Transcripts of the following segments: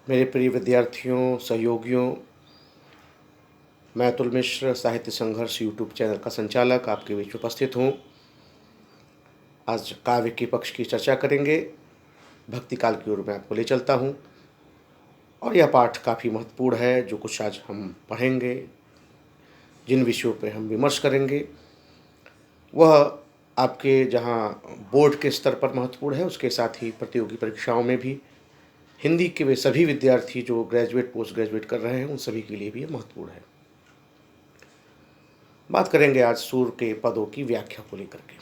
मेरे प्रिय विद्यार्थियों, सहयोगियों, मैं अतुल मिश्र साहित्य संघर्ष यूट्यूब चैनल का संचालक आपके बीच उपस्थित हूँ। आज काव्य के पक्ष की चर्चा करेंगे। भक्ति काल की ओर मैं आपको ले चलता हूँ और यह पाठ काफ़ी महत्वपूर्ण है। जो कुछ आज हम पढ़ेंगे, जिन विषयों पे हम विमर्श करेंगे, वह आपके जहाँ बोर्ड के स्तर पर महत्वपूर्ण है, उसके साथ ही प्रतियोगी परीक्षाओं में भी हिंदी के वे सभी विद्यार्थी जो ग्रेजुएट पोस्ट ग्रेजुएट कर रहे हैं, उन सभी के लिए भी ये महत्वपूर्ण है। बात करेंगे आज सूर के पदों की व्याख्या को लेकर के,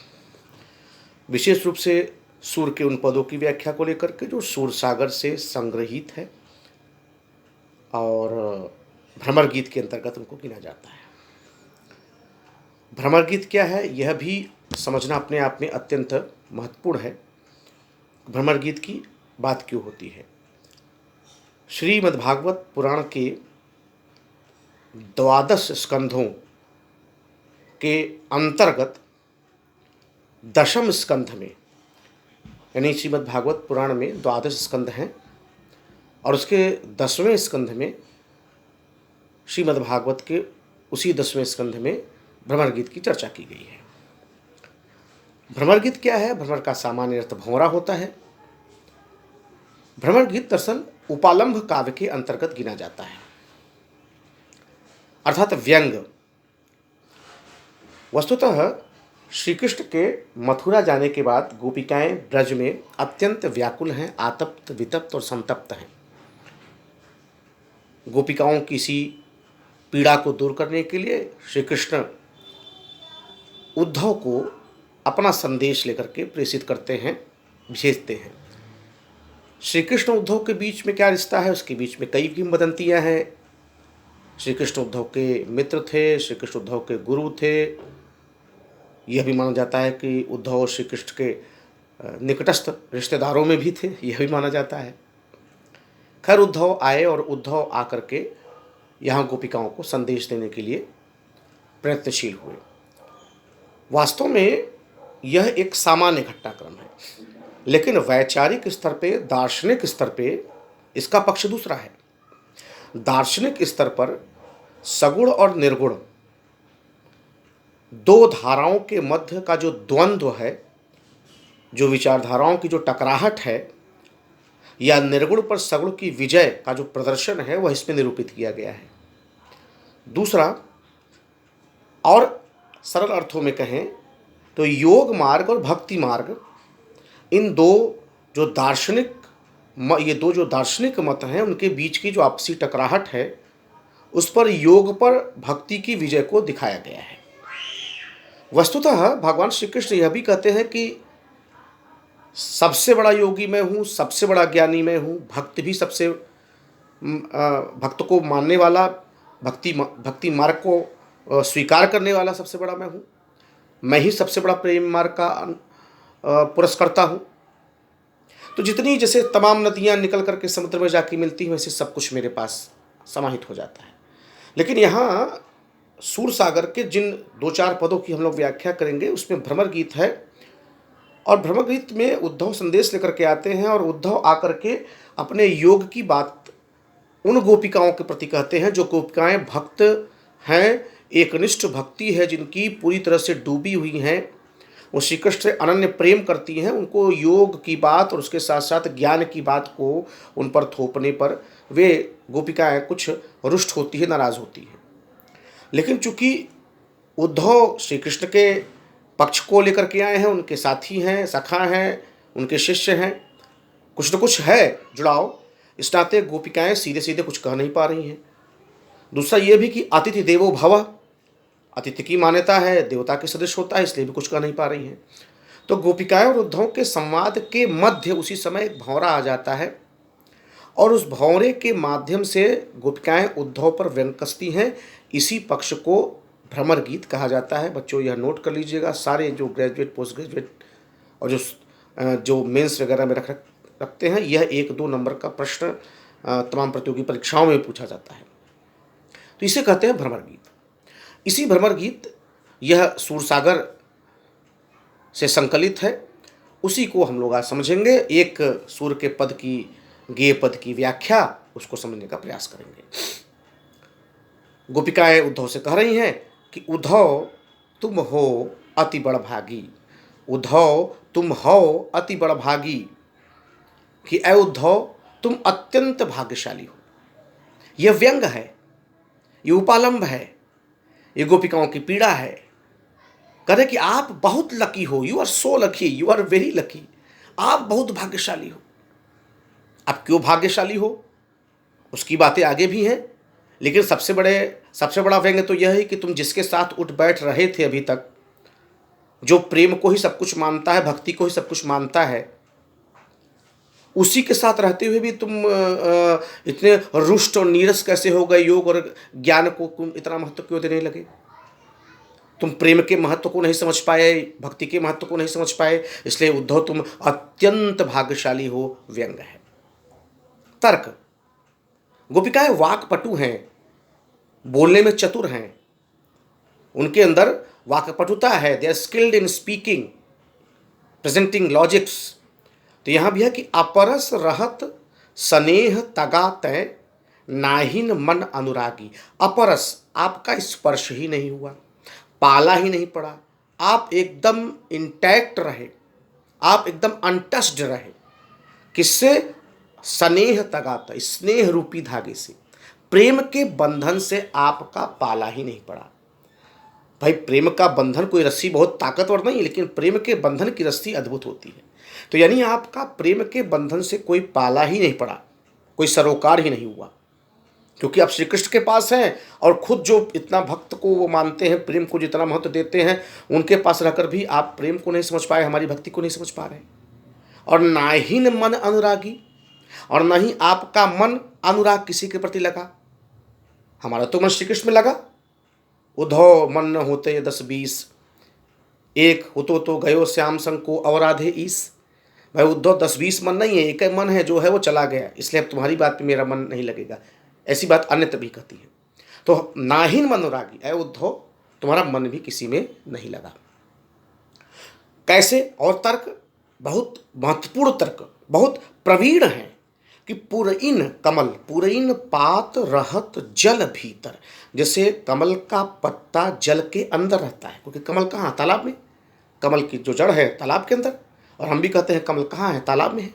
विशेष रूप से सूर के उन पदों की व्याख्या को लेकर के जो सूर सागर से संग्रहित है और भ्रमर गीत के अंतर्गत उनको गिना जाता है। भ्रमर गीत क्या है, यह भी समझना अपने आप में अत्यंत महत्वपूर्ण है। भ्रमर गीत की बात क्यों होती है? श्रीमद्भागवत पुराण के 12 स्कंधों के अंतर्गत 10वें स्कंध में, यानी श्रीमद्भागवत पुराण में 12 स्कंध हैं और उसके 10वें स्कंध में श्रीमद्भागवत के उसी 10वें स्कंध में भ्रमर गीत की चर्चा की गई है। भ्रमर गीत क्या है? भ्रमर का सामान्य अर्थ भंवरा होता है। भ्रमर गीत दरअसल उपालंभ काव्य के अंतर्गत गिना जाता है, अर्थात व्यंग। वस्तुतः श्री कृष्ण के मथुरा जाने के बाद गोपिकाएं ब्रज में अत्यंत व्याकुल हैं, आतप्त, वितप्त और संतप्त हैं। गोपिकाओं की इसी पीड़ा को दूर करने के लिए श्री कृष्ण उद्धव को अपना संदेश लेकर के प्रेषित करते हैं, भेजते हैं। श्री कृष्ण उद्धव के बीच में क्या रिश्ता है? उसके बीच में कई किंवदंतियाँ हैं। श्री कृष्ण उद्धव के मित्र थे, श्री कृष्ण उद्धव के गुरु थे। यह भी माना जाता है कि उद्धव श्री कृष्ण के निकटस्थ रिश्तेदारों में भी थे, यह भी माना जाता है। खैर, उद्धव आए और उद्धव आकर के यहाँ गोपिकाओं को संदेश देने के लिए प्रयत्नशील हुए। वास्तव में यह एक सामान्य घटनाक्रम है, लेकिन वैचारिक स्तर पे, दार्शनिक स्तर पे इसका पक्ष दूसरा है। दार्शनिक स्तर पर सगुण और निर्गुण दो धाराओं के मध्य का जो द्वंद्व है, जो विचारधाराओं की जो टकराहट है, या निर्गुण पर सगुण की विजय का जो प्रदर्शन है, वह इसमें निरूपित किया गया है। दूसरा, और सरल अर्थों में कहें तो योग मार्ग और भक्ति मार्ग, इन दो जो दार्शनिक मत हैं, उनके बीच की जो आपसी टकराहट है, उस पर योग पर भक्ति की विजय को दिखाया गया है। वस्तुतः भगवान श्री कृष्ण यह भी कहते हैं कि सबसे बड़ा योगी मैं हूँ, सबसे बड़ा ज्ञानी मैं हूँ, भक्त भी सबसे भक्त को मानने वाला, भक्ति मार्ग को स्वीकार करने वाला सबसे बड़ा मैं हूँ। मैं ही सबसे बड़ा प्रेम मार्ग का पुरस्कर्ता हूँ। तो जितनी जैसे तमाम नदियाँ निकल करके समुद्र में जाके मिलती हैं, वैसे सब कुछ मेरे पास समाहित हो जाता है। लेकिन यहाँ सूर सागर के जिन 2-4 पदों की हम लोग व्याख्या करेंगे, उसमें भ्रमर गीत है और भ्रमर गीत में उद्धव संदेश लेकर के आते हैं और उद्धव आकर के अपने योग की बात उन गोपिकाओं के प्रति कहते हैं जो गोपिकाएं भक्त हैं, एकनिष्ठ भक्ति है, जिनकी पूरी तरह से डूबी हुई हैं, वो श्री कृष्ण से अनन्य प्रेम करती हैं। उनको योग की बात और उसके साथ साथ ज्ञान की बात को उन पर थोपने पर वे गोपिकाएं कुछ रुष्ट होती है, नाराज होती हैं। लेकिन चूंकि उद्धव श्री कृष्ण के पक्ष को लेकर के आए हैं, उनके साथी हैं, सखा हैं, उनके शिष्य हैं, कुछ न कुछ है जुड़ाव, इस नाते गोपिकाएं सीधे सीधे कुछ कह नहीं पा रही हैं। दूसरा ये भी कि अतिथि देवो भव, अतिथि की मान्यता है, देवता के सदृश होता है, इसलिए भी कुछ कह नहीं पा रही हैं। तो गोपिकाएं और उद्धव के संवाद के मध्य उसी समय एक भंवरा आ जाता है और उस भंवरे के माध्यम से गोपिकाएं उद्धव पर व्यंग कसती हैं। इसी पक्ष को भ्रमर गीत कहा जाता है। बच्चों, यह नोट कर लीजिएगा। सारे जो ग्रेजुएट, पोस्ट ग्रेजुएट और जो मेंस वगैरह में रखते हैं, यह 1-2 नंबर का प्रश्न तमाम प्रतियोगी परीक्षाओं में पूछा जाता है। तो इसे कहते हैं भ्रमर गीत। इसी भ्रमर गीत, यह सूरसागर से संकलित है, उसी को हम लोग आज समझेंगे। एक सूर के पद की गेय पद की व्याख्या उसको समझने का प्रयास करेंगे। गोपिकाएं उद्धव से कह रही हैं कि उद्धव तुम हो अति बड़भागी, उद्धव तुम हो अति बड़भागी, कि ऐ उद्धव तुम अत्यंत भाग्यशाली हो। यह व्यंग है, ये उपालंब है, ये गोपिकाओं की पीड़ा है। कह रहे कि आप बहुत लकी हो, you are so lucky, you are very lucky, आप बहुत भाग्यशाली हो। आप क्यों भाग्यशाली हो उसकी बातें आगे भी हैं, लेकिन सबसे बड़ा व्यंग तो यह है कि तुम जिसके साथ उठ बैठ रहे थे अभी तक, जो प्रेम को ही सब कुछ मानता है, भक्ति को ही सब कुछ मानता है, उसी के साथ रहते हुए भी तुम इतने रुष्ट और नीरस कैसे हो गए? योग और ज्ञान को तुम इतना महत्व क्यों देने लगे? तुम प्रेम के महत्व को नहीं समझ पाए, भक्ति के महत्व को नहीं समझ पाए, इसलिए उद्धव तुम अत्यंत भाग्यशाली हो। व्यंग है। तर्क, गोपिकाएं वाक्पटु हैं, बोलने में चतुर हैं, उनके अंदर वाक्पटुता है, they are skilled in speaking, presenting logics. तो यहां भी है कि अपरस रहत स्नेह तगा तय नाहिन मन अनुरागी। अपरस, आपका स्पर्श ही नहीं हुआ, पाला ही नहीं पड़ा, आप एकदम इंटैक्ट रहे, आप एकदम अनटच्ड रहे। किससे? स्नेह तगाता, स्नेह रूपी धागे से, प्रेम के बंधन से आपका पाला ही नहीं पड़ा। भाई प्रेम का बंधन कोई रस्सी बहुत ताकतवर नहीं है, लेकिन प्रेम के बंधन की रस्सी अद्भुत होती है। तो यानी आपका प्रेम के बंधन से कोई पाला ही नहीं पड़ा, कोई सरोकार ही नहीं हुआ, क्योंकि आप श्री कृष्ण के पास हैं और खुद जो इतना भक्त को वो मानते हैं, प्रेम को जितना महत्व देते हैं, उनके पास रहकर भी आप प्रेम को नहीं समझ पाए, हमारी भक्ति को नहीं समझ पा रहे। और ना ही न मन अनुरागी, और ना ही आपका मन अनुराग किसी के प्रति लगा। हमारा तो मन श्री कृष्ण में लगा। उद्धव मन न होते 10-20, एक होतो तो गयो श्याम संग को अवराधे ईस। भाई उद्धव 10-20 मन नहीं है, एक मन है, जो है वो चला गया, इसलिए अब तुम्हारी बात पे मेरा मन नहीं लगेगा। ऐसी बात अन्यत्र भी कहती है। तो नाहीन मनोरागी, ऐ उद्धव तुम्हारा मन भी किसी में नहीं लगा। कैसे? और तर्क बहुत महत्वपूर्ण तर्क, बहुत प्रवीण है कि पुरइन कमल, पुरइन पात रहत जल भीतर। जैसे कमल का पत्ता जल के अंदर रहता है, क्योंकि कमल कहाँ? तालाब में। कमल की जो जड़ है तालाब के अंदर, और हम भी कहते हैं कमल कहाँ है? तालाब में है।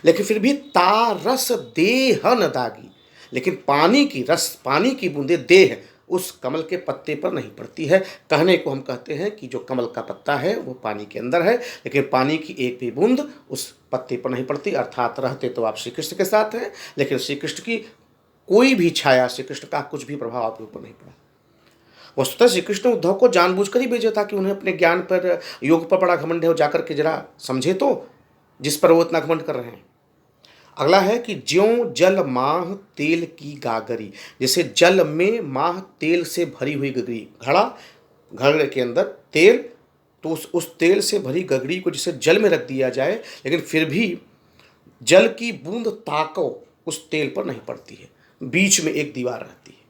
लेकिन फिर भी तारस देह न दागी, लेकिन पानी की रस, पानी की बूंदे देह उस कमल के पत्ते पर नहीं पड़ती है। कहने को हम कहते हैं कि जो कमल का पत्ता है वो पानी के अंदर है, लेकिन पानी की एक भी बूंद उस पत्ते पर नहीं पड़ती। अर्थात रहते तो आप श्री कृष्ण के साथ हैं, लेकिन श्री कृष्ण की कोई भी छाया, श्री कृष्ण का कुछ भी प्रभाव आपके ऊपर नहीं पड़ा। वस्तुतः श्री कृष्ण उद्धव को जानबूझकर ही भेजा था कि उन्हें अपने ज्ञान पर, योग पर बड़ा घमंड है, जाकर के जरा समझे तो, जिस पर वो इतना घमंड कर रहे हैं। अगला है कि ज्यों जल माह तेल की गागरी, जैसे जल में माह तेल से भरी हुई गगरी, घड़े के अंदर तेल, तो उस तेल से भरी गगरी को जिसे जल में रख दिया जाए, लेकिन फिर भी जल की बूंद ताको उस तेल पर नहीं पड़ती है, बीच में एक दीवार रहती है।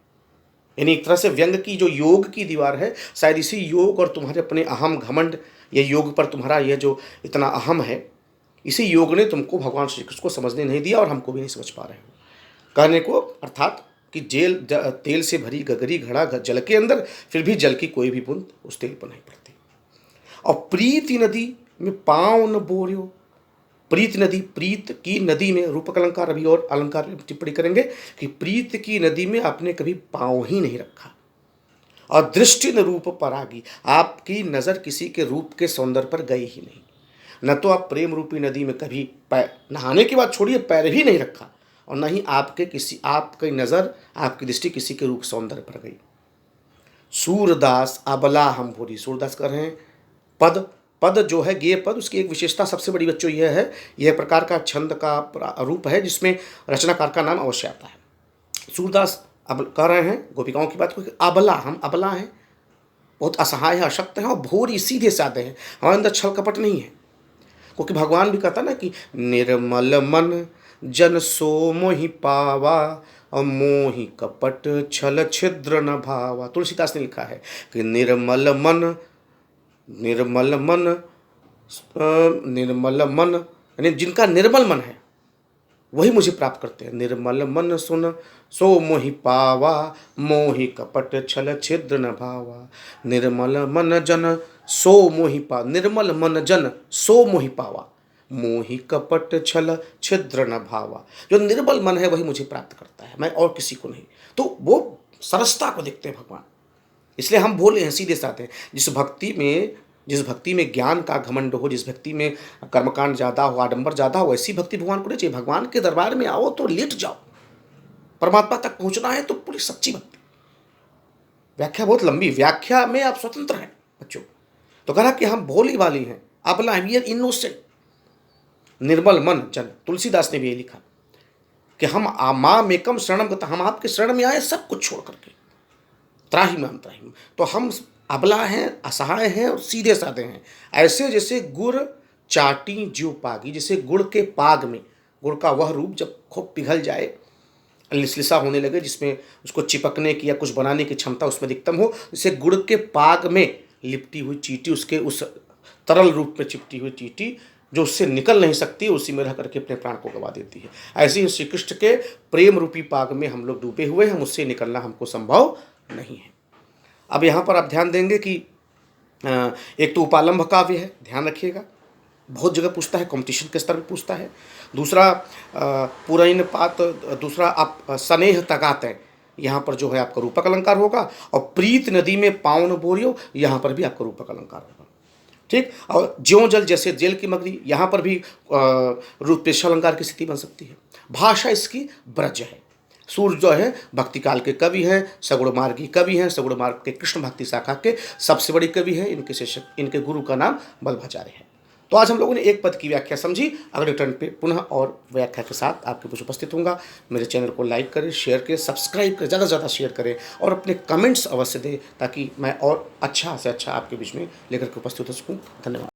यानी एक तरह से व्यंग की जो योग की दीवार है, शायद इसी योग और तुम्हारे अपने अहम घमंड, ये योग पर तुम्हारा यह जो इतना अहम है, इसी योग ने तुमको भगवान श्री कृष्ण को समझने नहीं दिया, और हमको भी नहीं समझ पा रहे हो। कहने को अर्थात कि तेल से भरी गगरी घड़ा जल के अंदर, फिर भी जल की कोई भी बूंद उस तेल पर नहीं पड़ती। और प्रीति नदी में पाँव न बोरियो, प्रीत नदी, प्रीत की नदी में, रूपक अलंकार अभी और अलंकार में टिप्पणी करेंगे कि प्रीत की नदी में आपने कभी पाँव ही नहीं रखा। और दृष्टि न रूप परागी, आपकी नज़र किसी के रूप के सौंदर्य पर गई ही नहीं। न तो आप प्रेम रूपी नदी में कभी पैर, नहाने की बात छोड़िए, पैर भी नहीं रखा, और न ही आपकी नज़र, आपकी दृष्टि किसी के रूप सौंदर्य पर गई। सूरदास अबला हम भोरी, सूरदास कर रहे हैं पद जो है गेय पद, उसकी एक विशेषता सबसे बड़ी बच्चों यह है, यह प्रकार का छंद का रूप है जिसमें रचनाकार का नाम अवश्य आता है। सूरदास अब कह रहे हैं गोपिकाओं की बात को, अबला, हम अबला हैं, बहुत असहाय है, अशक्त हैं, और भोरी सीधे साधे हैं, हमारे अंदर छल कपट नहीं है। क्योंकि भगवान भी कहता ना कि निर्मल मन जन सो मोहि पावा, और मोहि कपट छल छिद्र न भावा। तुलसीदास ने लिखा है कि निर्मल मन यानी जिनका निर्मल मन है वही मुझे प्राप्त करते हैं। निर्मल मन सुन सो मोहि पावा, मोहि कपट छल छिद्र न भावा। निर्मल मन जन सो मोहि पा, निर्मल मन जन सो मोहि पावा, मोहि कपट छल छिद्र न भावा। जो निर्मल मन है वही मुझे प्राप्त करता है, मैं और किसी को नहीं। तो वो सरसता को देखते हैं भगवान, इसलिए हम बोले हैं, सीधे साधे हैं। जिस भक्ति में ज्ञान का घमंड हो, जिस भक्ति में कर्मकांड ज़्यादा हो, आडंबर ज़्यादा हो, ऐसी भक्ति भगवान को नहीं चाहिए। भगवान के दरबार में आओ तो लेट जाओ, परमात्मा तक पहुंचना है तो पूरी सच्ची भक्ति। व्याख्या बहुत लंबी, व्याख्या में आप स्वतंत्र हैं बच्चों। तो कहा कि हम भोली वाली हैं, अबला हैं, वी आर इनोसेंट। निर्मल मन जन, तुलसीदास ने भी ये लिखा कि हम माँ मेकम शरणम गता, हम आपके शरण में आए सब कुछ छोड़ करके, त्राहि माम त्राहि माम। तो हम अबला हैं, असहाय हैं और सीधे साधे हैं। ऐसे जैसे गुड़ चाटी ज्यों पागी, जैसे गुड़ के पाग में, गुड़ का वह रूप जब खूब पिघल जाए, लिसलिसा होने लगे, जिसमें उसको चिपकने की या कुछ बनाने की क्षमता उसमें अधिकतम हो, जैसे गुड़ के पाग में लिपटी हुई चींटी, उसके उस तरल रूप में चिपटी हुई चींटी जो उससे निकल नहीं सकती, उसी में रह करके अपने प्राण को गवा देती है। ऐसे ही श्री कृष्ण के प्रेम रूपी पाग में हम लोग डूबे हुए हैं, उससे निकलना हमको संभव नहीं है। अब यहाँ पर आप ध्यान देंगे कि एक तो उपालंभ काव्य है, ध्यान रखिएगा, बहुत जगह पूछता है, कंपटीशन के स्तर पर पूछता है। दूसरा पुरैन पात, दूसरा आप स्नेह तगाते, यहाँ पर जो है आपका रूपक अलंकार होगा। और प्रीत नदी में पावन बोरियो, यहाँ पर भी आपका रूपक अलंकार होगा। ठीक, और ज्यों जल जैसे जेल की मगरी, यहाँ पर भी रूपेश अलंकार की स्थिति बन सकती है। भाषा इसकी ब्रज है। सूर्य जो है भक्ति काल के कवि हैं, सगुण मार्गी कवि हैं, सगुण मार्ग के कृष्ण भक्ति शाखा के सबसे बड़ी कवि हैं। इनके शिष्य, इनके गुरु का नाम बल्भाचार्य है। तो आज हम लोगों ने एक पद की व्याख्या समझी। अगले टर्न पे पुनः और व्याख्या के साथ आपके बीच उपस्थित होऊंगा। मेरे चैनल को लाइक करें, शेयर करें, सब्सक्राइब करें, ज़्यादा से ज़्यादा शेयर करें और अपने कमेंट्स अवश्य दें, ताकि मैं और अच्छा से अच्छा आपके बीच में लेकर के उपस्थित हो सकूँ। धन्यवाद।